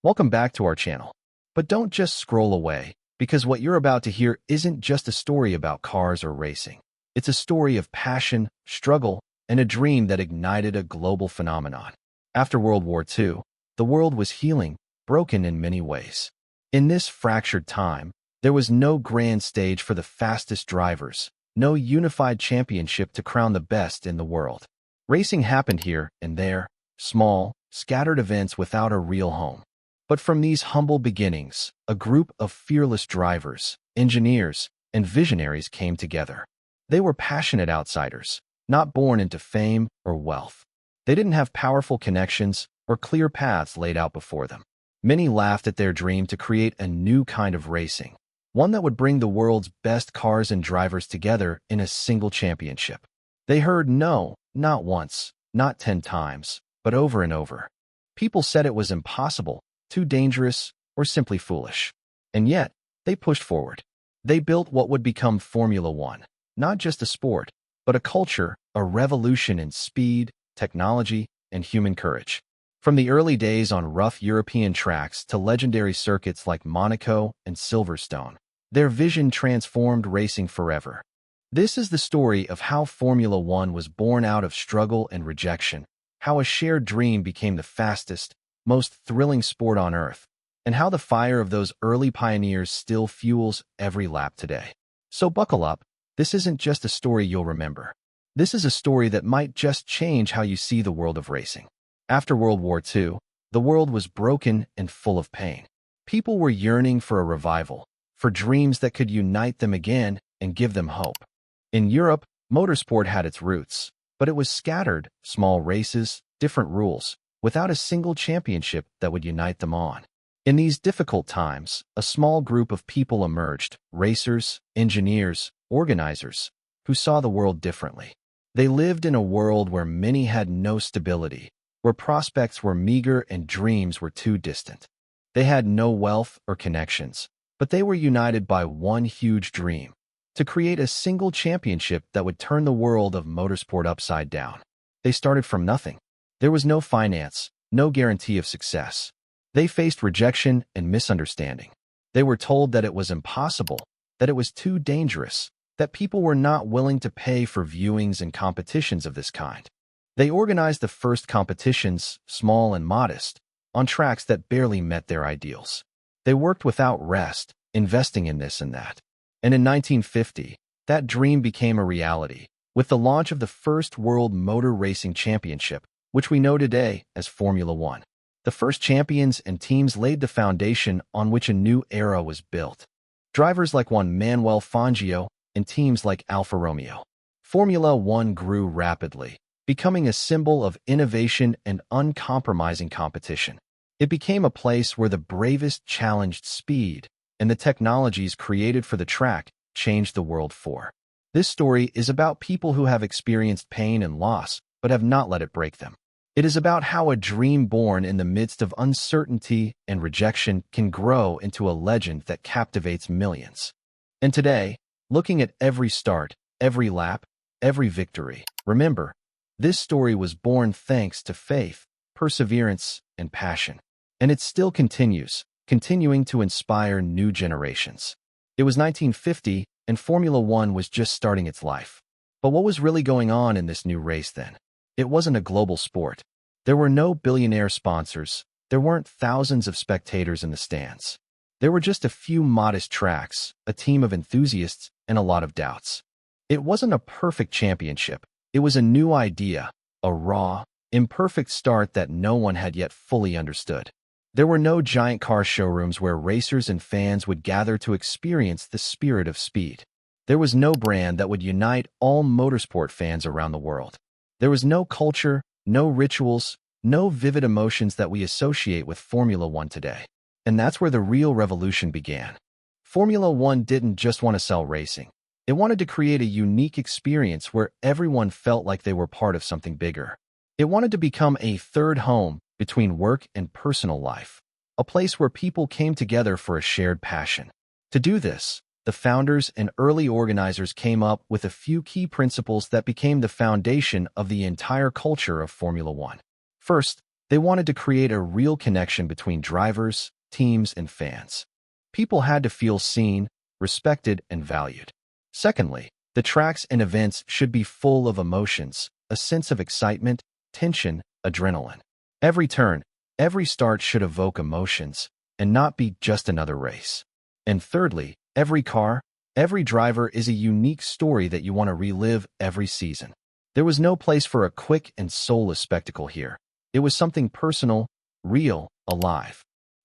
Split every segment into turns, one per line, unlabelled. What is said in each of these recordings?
Welcome back to our channel. But don't just scroll away, because what you're about to hear isn't just a story about cars or racing. It's a story of passion, struggle, and a dream that ignited a global phenomenon. After World War II, the world was healing, broken in many ways. In this fractured time, there was no grand stage for the fastest drivers, no unified championship to crown the best in the world. Racing happened here and there, small, scattered events without a real home. But from these humble beginnings, a group of fearless drivers, engineers, and visionaries came together. They were passionate outsiders, not born into fame or wealth. They didn't have powerful connections or clear paths laid out before them. Many laughed at their dream to create a new kind of racing, one that would bring the world's best cars and drivers together in a single championship. They heard no, not once, not 10 times, but over and over. People said it was impossible, too dangerous, or simply foolish. And yet, they pushed forward. They built what would become Formula One, not just a sport, but a culture, a revolution in speed, technology, and human courage. From the early days on rough European tracks to legendary circuits like Monaco and Silverstone, their vision transformed racing forever. This is the story of how Formula One was born out of struggle and rejection, how a shared dream became the fastest, most thrilling sport on Earth, and how the fire of those early pioneers still fuels every lap today. So buckle up, this isn't just a story you'll remember. This is a story that might just change how you see the world of racing. After World War II, the world was broken and full of pain. People were yearning for a revival, for dreams that could unite them again and give them hope. In Europe, motorsport had its roots, but it was scattered, small races, different rules, without a single championship that would unite them on. In these difficult times, a small group of people emerged, racers, engineers, organizers, who saw the world differently. They lived in a world where many had no stability, where prospects were meager and dreams were too distant. They had no wealth or connections, but they were united by one huge dream: to create a single championship that would turn the world of motorsport upside down. They started from nothing. There was no finance, no guarantee of success. They faced rejection and misunderstanding. They were told that it was impossible, that it was too dangerous, that people were not willing to pay for viewings and competitions of this kind. They organized the first competitions, small and modest, on tracks that barely met their ideals. They worked without rest, investing in this and that. And in 1950, that dream became a reality, with the launch of the first World Motor Racing Championship, which we know today as Formula One. The first champions and teams laid the foundation on which a new era was built. Drivers like Juan Manuel Fangio and teams like Alfa Romeo. Formula One grew rapidly, becoming a symbol of innovation and uncompromising competition. It became a place where the bravest challenged speed, and the technologies created for the track changed the world for. This story is about people who have experienced pain and loss, but have not let it break them. It is about how a dream born in the midst of uncertainty and rejection can grow into a legend that captivates millions. And today, looking at every start, every lap, every victory, remember, this story was born thanks to faith, perseverance, and passion. And it still continues, continuing to inspire new generations. It was 1950, and Formula One was just starting its life. But what was really going on in this new race then? It wasn't a global sport. There were no billionaire sponsors. There weren't thousands of spectators in the stands. There were just a few modest tracks, a team of enthusiasts, and a lot of doubts. It wasn't a perfect championship. It was a new idea, a raw, imperfect start that no one had yet fully understood. There were no giant car showrooms where racers and fans would gather to experience the spirit of speed. There was no brand that would unite all motorsport fans around the world. There was no culture, no rituals, no vivid emotions that we associate with Formula One today. And that's where the real revolution began. Formula One didn't just want to sell racing. It wanted to create a unique experience where everyone felt like they were part of something bigger. It wanted to become a third home between work and personal life, a place where people came together for a shared passion. To do this, the founders and early organizers came up with a few key principles that became the foundation of the entire culture of Formula One. First, They wanted to create a real connection between drivers, teams, and fans. People had to feel seen, respected, and valued. Secondly, the tracks and events should be full of emotions, a sense of excitement, tension, adrenaline. Every turn, every start should evoke emotions and not be just another race. And thirdly, every car, every driver is a unique story that you want to relive every season. There was no place for a quick and soulless spectacle here. It was something personal, real, alive.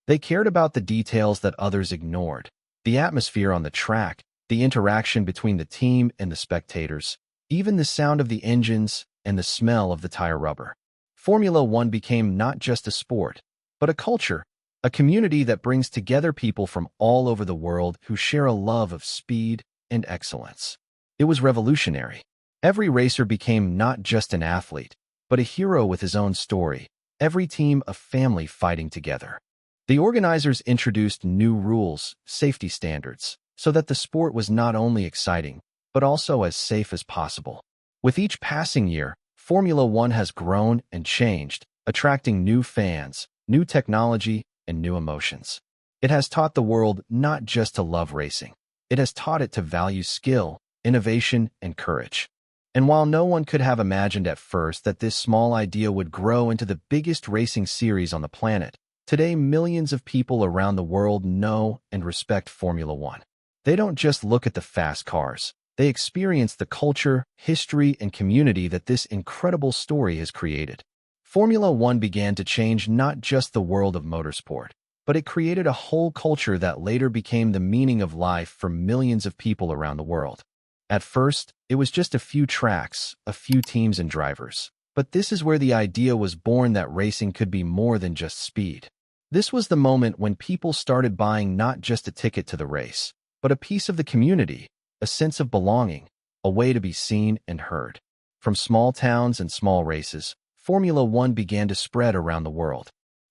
They cared about the details that others ignored, the atmosphere on the track, the interaction between the team and the spectators, even the sound of the engines and the smell of the tire rubber. Formula One became not just a sport, but a culture, a community that brings together people from all over the world who share a love of speed and excellence. It was revolutionary. Every racer became not just an athlete, but a hero with his own story, every team a family fighting together. The organizers introduced new rules, safety standards, so that the sport was not only exciting, but also as safe as possible. With each passing year, Formula One has grown and changed, attracting new fans, new technology, and new emotions. It has taught the world not just to love racing. It has taught it to value skill, innovation, and courage. And while no one could have imagined at first that this small idea would grow into the biggest racing series on the planet, today millions of people around the world know and respect Formula One. They don't just look at the fast cars. They experience the culture, history, and community that this incredible story has created. Formula One began to change not just the world of motorsport, but it created a whole culture that later became the meaning of life for millions of people around the world. At first, it was just a few tracks, a few teams and drivers. But this is where the idea was born that racing could be more than just speed. This was the moment when people started buying not just a ticket to the race, but a piece of the community, a sense of belonging, a way to be seen and heard. From small towns and small races, Formula One began to spread around the world.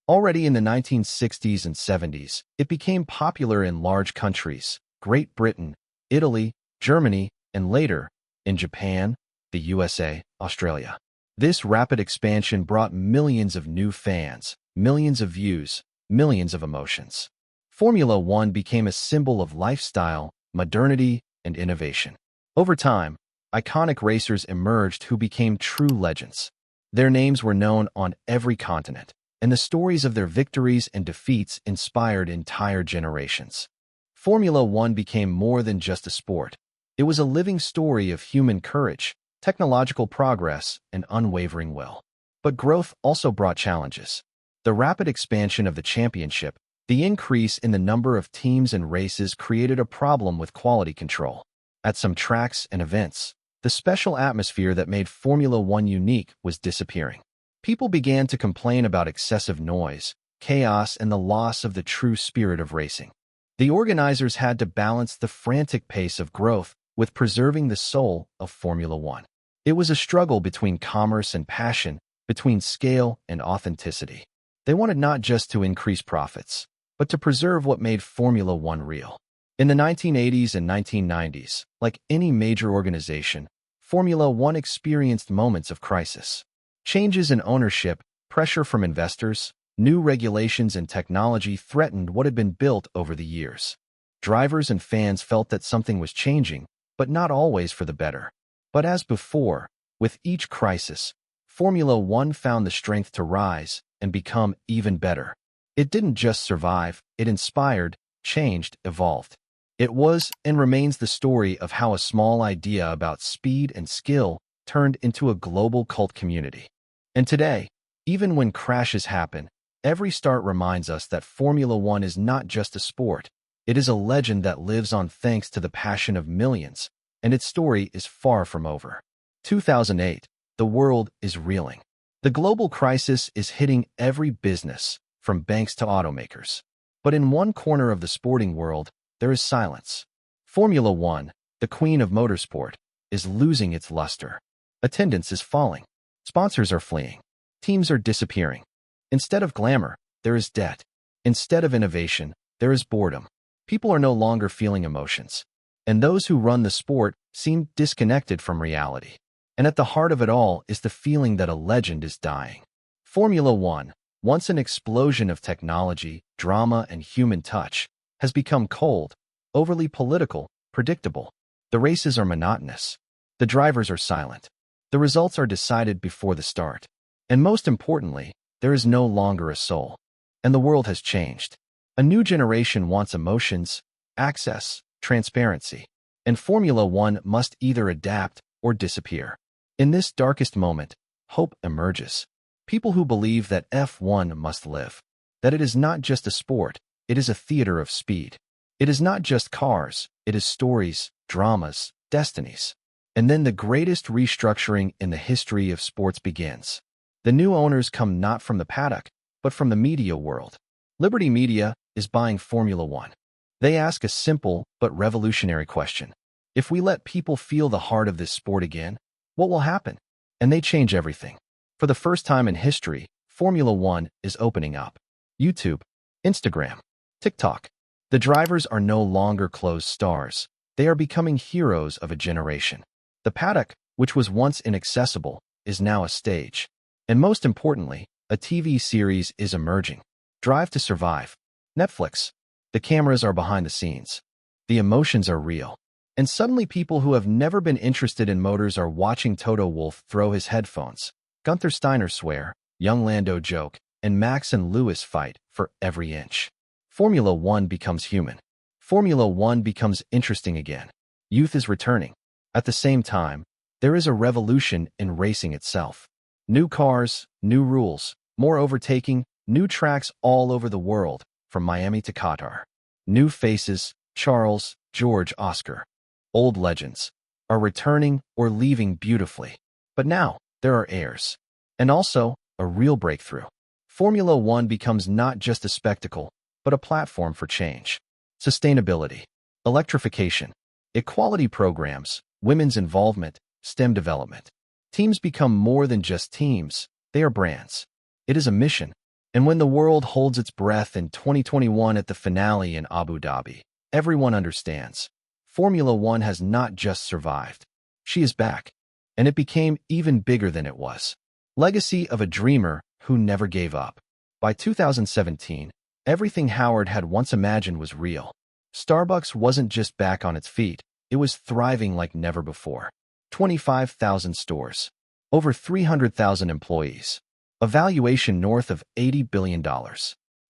Already in the 1960s and 70s, it became popular in large countries, Great Britain, Italy, Germany, and later, in Japan, the USA, Australia. This rapid expansion brought millions of new fans, millions of views, millions of emotions. Formula One became a symbol of lifestyle, modernity, and innovation. Over time, iconic racers emerged who became true legends. Their names were known on every continent, and the stories of their victories and defeats inspired entire generations. Formula One became more than just a sport. It was a living story of human courage, technological progress, and unwavering will. But growth also brought challenges. The rapid expansion of the championship, the increase in the number of teams and races created a problem with quality control. At some tracks and events, the special atmosphere that made Formula One unique was disappearing. People began to complain about excessive noise, chaos, and the loss of the true spirit of racing. The organizers had to balance the frantic pace of growth with preserving the soul of Formula One. It was a struggle between commerce and passion, between scale and authenticity. They wanted not just to increase profits, but to preserve what made Formula One real. In the 1980s and 1990s, like any major organization, Formula One experienced moments of crisis. Changes in ownership, pressure from investors, new regulations and technology threatened what had been built over the years. Drivers and fans felt that something was changing, but not always for the better. But as before, with each crisis, Formula One found the strength to rise and become even better. It didn't just survive, it inspired, changed, evolved. It was and remains the story of how a small idea about speed and skill turned into a global cult community. And today, even when crashes happen, every start reminds us that Formula One is not just a sport. It is a legend that lives on thanks to the passion of millions, and its story is far from over. 2008, the world is reeling. The global crisis is hitting every business, from banks to automakers. But in one corner of the sporting world, there is silence. Formula One, the queen of motorsport, is losing its luster. Attendance is falling. Sponsors are fleeing. Teams are disappearing. Instead of glamour, there is debt. Instead of innovation, there is boredom. People are no longer feeling emotions. And those who run the sport seem disconnected from reality. And at the heart of it all is the feeling that a legend is dying. Formula One, once an explosion of technology, drama, and human touch, has become cold, overly political, predictable. The races are monotonous. The drivers are silent. The results are decided before the start. And most importantly, there is no longer a soul. And the world has changed. A new generation wants emotions, access, transparency. And Formula One must either adapt or disappear. In this darkest moment, hope emerges. People who believe that F1 must live. That it is not just a sport, it is a theater of speed. It is not just cars, it is stories, dramas, destinies. And then the greatest restructuring in the history of sports begins. The new owners come not from the paddock, but from the media world. Liberty Media is buying Formula One. They ask a simple but revolutionary question. If we let people feel the heart of this sport again, what will happen? And they change everything. For the first time in history, Formula One is opening up. YouTube, Instagram, TikTok. The drivers are no longer closed stars. They are becoming heroes of a generation. The paddock, which was once inaccessible, is now a stage. And most importantly, a TV series is emerging. Drive to Survive. Netflix. The cameras are behind the scenes. The emotions are real. And suddenly people who have never been interested in motors are watching Toto Wolff throw his headphones, Gunther Steiner swear, young Lando joke, and Max and Lewis fight for every inch. Formula One becomes human. Formula One becomes interesting again. Youth is returning. At the same time, there is a revolution in racing itself. New cars, new rules, more overtaking, new tracks all over the world, from Miami to Qatar. New faces, Charles, George, Oscar. Old legends are returning or leaving beautifully. But now, there are heirs. And also, a real breakthrough. Formula One becomes not just a spectacle, but a platform for change. Sustainability, electrification, equality programs, women's involvement, STEM development. Teams become more than just teams, they are brands. It is a mission. And when the world holds its breath in 2021 at the finale in Abu Dhabi, everyone understands. Formula One has not just survived. She is back. And it became even bigger than it was. Legacy of a dreamer who never gave up. By 2017, everything Howard had once imagined was real. Starbucks wasn't just back on its feet, it was thriving like never before. 25,000 stores. Over 300,000 employees. A valuation north of $80 billion.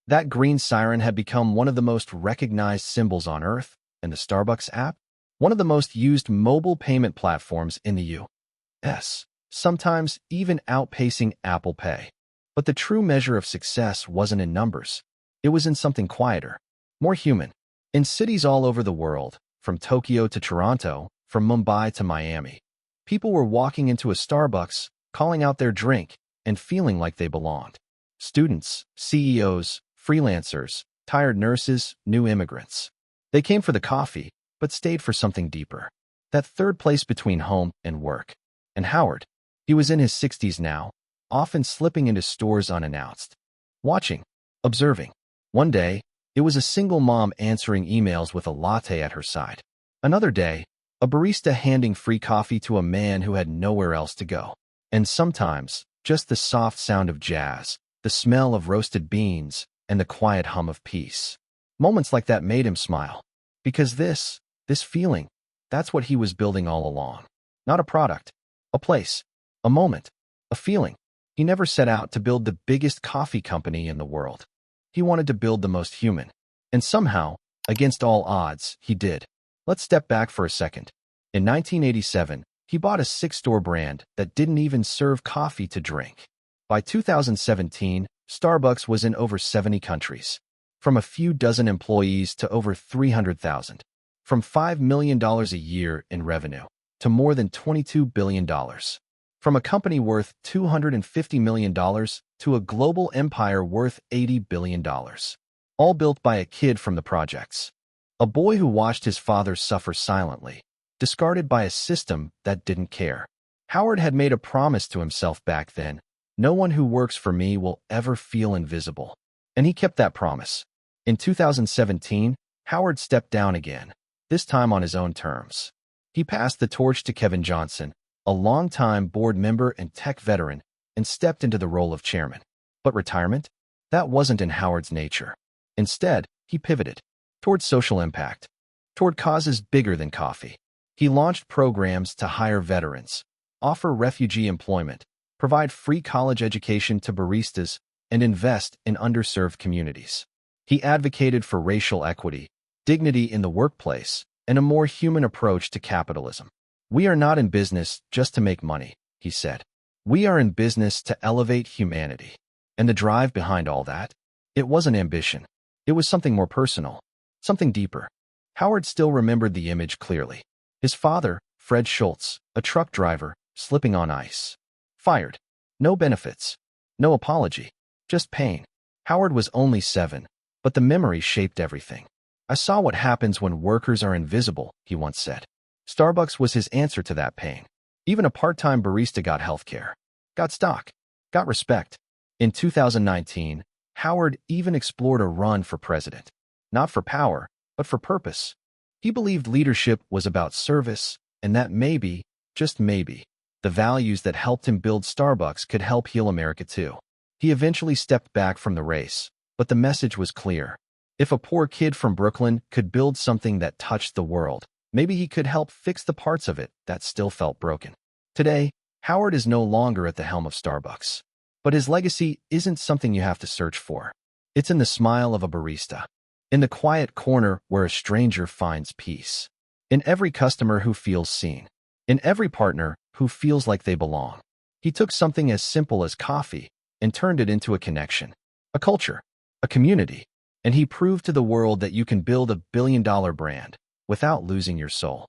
That green siren had become one of the most recognized symbols on Earth, and the Starbucks app, one of the most used mobile payment platforms in the U.S., sometimes even outpacing Apple Pay. But the true measure of success wasn't in numbers. It was in something quieter, more human. In cities all over the world, from Tokyo to Toronto, from Mumbai to Miami, people were walking into a Starbucks, calling out their drink, and feeling like they belonged. Students, CEOs, freelancers, tired nurses, new immigrants. They came for the coffee, but stayed for something deeper. That third place between home and work. And Howard, he was in his 60s now, often slipping into stores unannounced. Watching, observing. One day, it was a single mom answering emails with a latte at her side. Another day, a barista handing free coffee to a man who had nowhere else to go. And sometimes, just the soft sound of jazz, the smell of roasted beans, and the quiet hum of peace. Moments like that made him smile. Because this feeling, that's what he was building all along. Not a product, a place, a moment, a feeling. He never set out to build the biggest coffee company in the world. He wanted to build the most human. And somehow, against all odds, he did. Let's step back for a second. In 1987, he bought a six-store brand that didn't even serve coffee to drink. By 2017, Starbucks was in over 70 countries. From a few dozen employees to over 300,000. From $5 million a year in revenue to more than $22 billion. From a company worth $250 million to a global empire worth $80 billion. All built by a kid from the projects. A boy who watched his father suffer silently, discarded by a system that didn't care. Howard had made a promise to himself back then. No one who works for me will ever feel invisible. And he kept that promise. In 2017, Howard stepped down again, this time on his own terms. He passed the torch to Kevin Johnson, a longtime board member and tech veteran, and stepped into the role of chairman. But retirement? That wasn't in Howard's nature. Instead, he pivoted toward social impact, toward causes bigger than coffee. He launched programs to hire veterans, offer refugee employment, provide free college education to baristas, and invest in underserved communities. He advocated for racial equity, dignity in the workplace, and a more human approach to capitalism. "We are not in business just to make money," he said. "We are in business to elevate humanity." And the drive behind all that? It wasn't ambition. It was something more personal, something deeper. Howard still remembered the image clearly. His father, Fred Schultz, a truck driver, slipping on ice. Fired. No benefits. No apology. Just pain. Howard was only 7, but the memory shaped everything. "I saw what happens when workers are invisible," he once said. Starbucks was his answer to that pain. Even a part-time barista got healthcare, got stock, got respect. In 2019, Howard even explored a run for president. Not for power, but for purpose. He believed leadership was about service, and that maybe, just maybe, the values that helped him build Starbucks could help heal America too. He eventually stepped back from the race, but the message was clear. If a poor kid from Brooklyn could build something that touched the world, maybe he could help fix the parts of it that still felt broken. Today, Howard is no longer at the helm of Starbucks. But his legacy isn't something you have to search for. It's in the smile of a barista, in the quiet corner where a stranger finds peace, in every customer who feels seen, in every partner who feels like they belong. He took something as simple as coffee and turned it into a connection, a culture, a community, and he proved to the world that you can build a billion-dollar brand without losing your soul.